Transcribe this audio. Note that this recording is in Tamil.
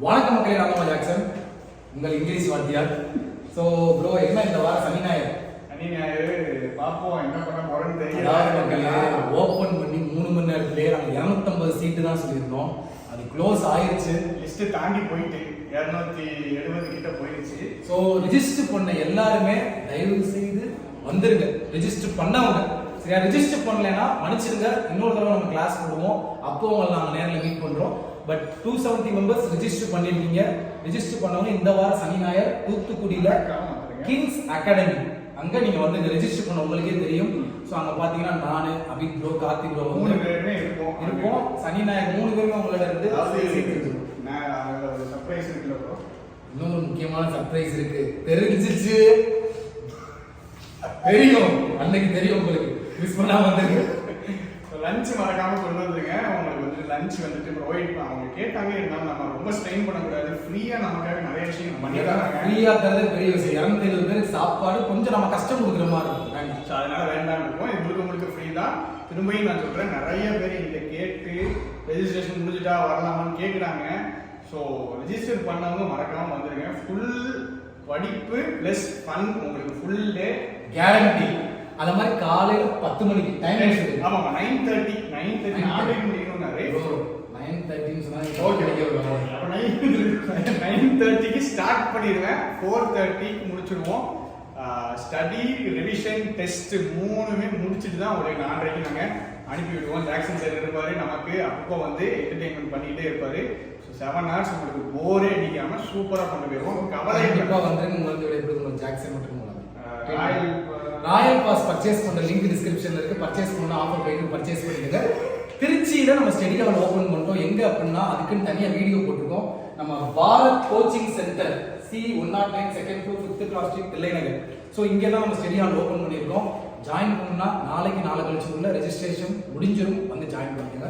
வணக்கம் மக்களே, நான் தான் ஜாக்சன், உங்கள் இங்கிலீஷ் வாத்தியார். ஸோ ப்ரோ, என்ன இந்த வாரம் சனி ஞாயிறு பார்ப்போம் என்ன பண்ண போறோம்னு தெரியல. மக்களே, ஓப்பன் பண்ணி 3 மணி நேரத்திலேயே நாங்கள் 250 சீட்டு தான் சொல்லியிருந்தோம். அது க்ளோஸ் ஆயிடுச்சு. லிஸ்ட் தாண்டி போயிட்டு 270 கிட்ட போயிடுச்சு. ஸோ ரிஜிஸ்டர் பண்ண எல்லாருமே தயவு செய்து வந்துருங்க. ரிஜிஸ்டர் பண்ணவங்க சரியா, ரிஜிஸ்டர் பண்ணலைன்னா மன்னிச்சிருங்க. இன்னொரு தடவை நம்ம கிளாஸ் போடுவோம், அப்போ உங்களை நாங்கள் நேரில் மீட் பண்ணுறோம். பட் 270 மெம்பர்ஸ் ரிஜிஸ்டர் பண்ணிருக்கீங்க. ரிஜிஸ்டர் பண்ணவங்க இந்த வாரம் சனி ஞாயிறு தூத்துக்குடியில கிங்ஸ் அகாடமி அங்க நீங்க வந்து ரெஜிஸ்டர் பண்ண உங்களுக்கே தெரியும். ஸோ அங்க பாத்தீங்கன்னா நானு, அபித் ப்ரோ, கார்த்திக் ப்ரோ 3 பேருமே இருப்போம். சனி ஞாயிறு 3 பேருமே உங்களோட இருந்து சர்ப்ரைஸ் இருக்குல்ல ப்ரோ. இன்னொரு முக்கியமான சர்ப்ரைஸ் இருக்கு. தெரிஞ்சிச்சு, தெரியும், அன்னைக்கு தெரியும் உங்களுக்கு. மிஸ் பண்ணாம வந்துருக்கு. லஞ்ச் மறக்காம கொண்டு வந்துருங்க. அவங்களுக்கு வந்து லஞ்ச் வந்துட்டு ப்ரொவைட் அவங்க கேட்டாங்க. இருந்தாலும் நம்ம ரொம்ப ஸ்ட்ரெயின் பண்ணக்கூடாது. ஃப்ரீயா நமக்காக நிறைய விஷயம் பண்ணிடுறாங்க. ஃப்ரீயா தரது பெரிய விஷயம். 270 பேருக்கு சாப்பாடு கொஞ்சம் நம்ம கஷ்டம் கொடுக்குற மாதிரி இருக்கும். அதனால வேண்டாம் இருக்கும். உங்களுக்கு ஃப்ரீ தான். திரும்பியும் நான் சொல்றேன், நிறைய பேர் இதை கேட்டு ரெஜிஸ்ட்ரேஷன் முடிஞ்சுட்டா வரலாமான்னு கேட்குறாங்க. ஸோ ரெஜிஸ்டர் பண்ணவங்க மறக்காம வந்துருங்க. ஃபுல் படிப்பு பிளஸ் ஃபன் உங்களுக்கு ஃபுல் டே கேரண்டி. அத மாதிரி காலையில 10 மணிக்கு டைம் இருக்கு. ஆமா 9:30 நாளைக்கு முடிக்கணும்னாரு. 9:30 ன்னு சொன்னா ஓகே. அப்ப 9:30க்கு ஸ்டார்ட் பண்ணிடுவேன். 4:30க்கு முடிச்சிடுவோம். ஸ்டடி, ரிவிஷன், டெஸ்ட் 3மே முடிச்சிட்டு தான் ஒரு 4:30க்கு நாங்க அனுப்பி விடுவோம். ஜாக்சன் சார் இருப்பாரு நமக்கு. அப்போ வந்து என்டர்டெயின்மெண்ட் பண்ணிட்டே இருப்பாரு. 7 hours உங்களுக்கு போரே அடிக்காம சூப்பரா கொண்டு போயிருவோம். கவலை கண்டிப்பா வந்து உங்களுக்கு எப்படி ஜாக்சன் மட்டும் ராயல் பாஸ் பர்ச்சேஸ் பண்ற லிங்க் டிஸ்கிரிப்ஷன்ல இருக்கு. பர்ச்சேஸ் பண்ண ஆஃபர் போயிட்டு பர்ச்சேஸ் பண்ணிடுங்க. திருச்சியில நம்ம ஸ்டடி லெவல் ஓபன் பண்ணிட்டோம். எங்க அப்படின்னா அதுக்குன்னு தனியா வீடியோ போட்டிருக்கோம். நம்ம Bharat coaching centre C109 second floor 5th class street Thillai Nagar. So இங்கே தான் நம்ம ஸ்டடி ஹால் ஓபன் பண்ணியிருக்கோம். ஜாயின் பண்ணா நாளைக்கு நாளை கழிச்சுக்குள்ள ரெஜிஸ்ட்ரேஷன் முடிஞ்சிடும். வந்து ஜாயின் பண்ணிக்கோங்க.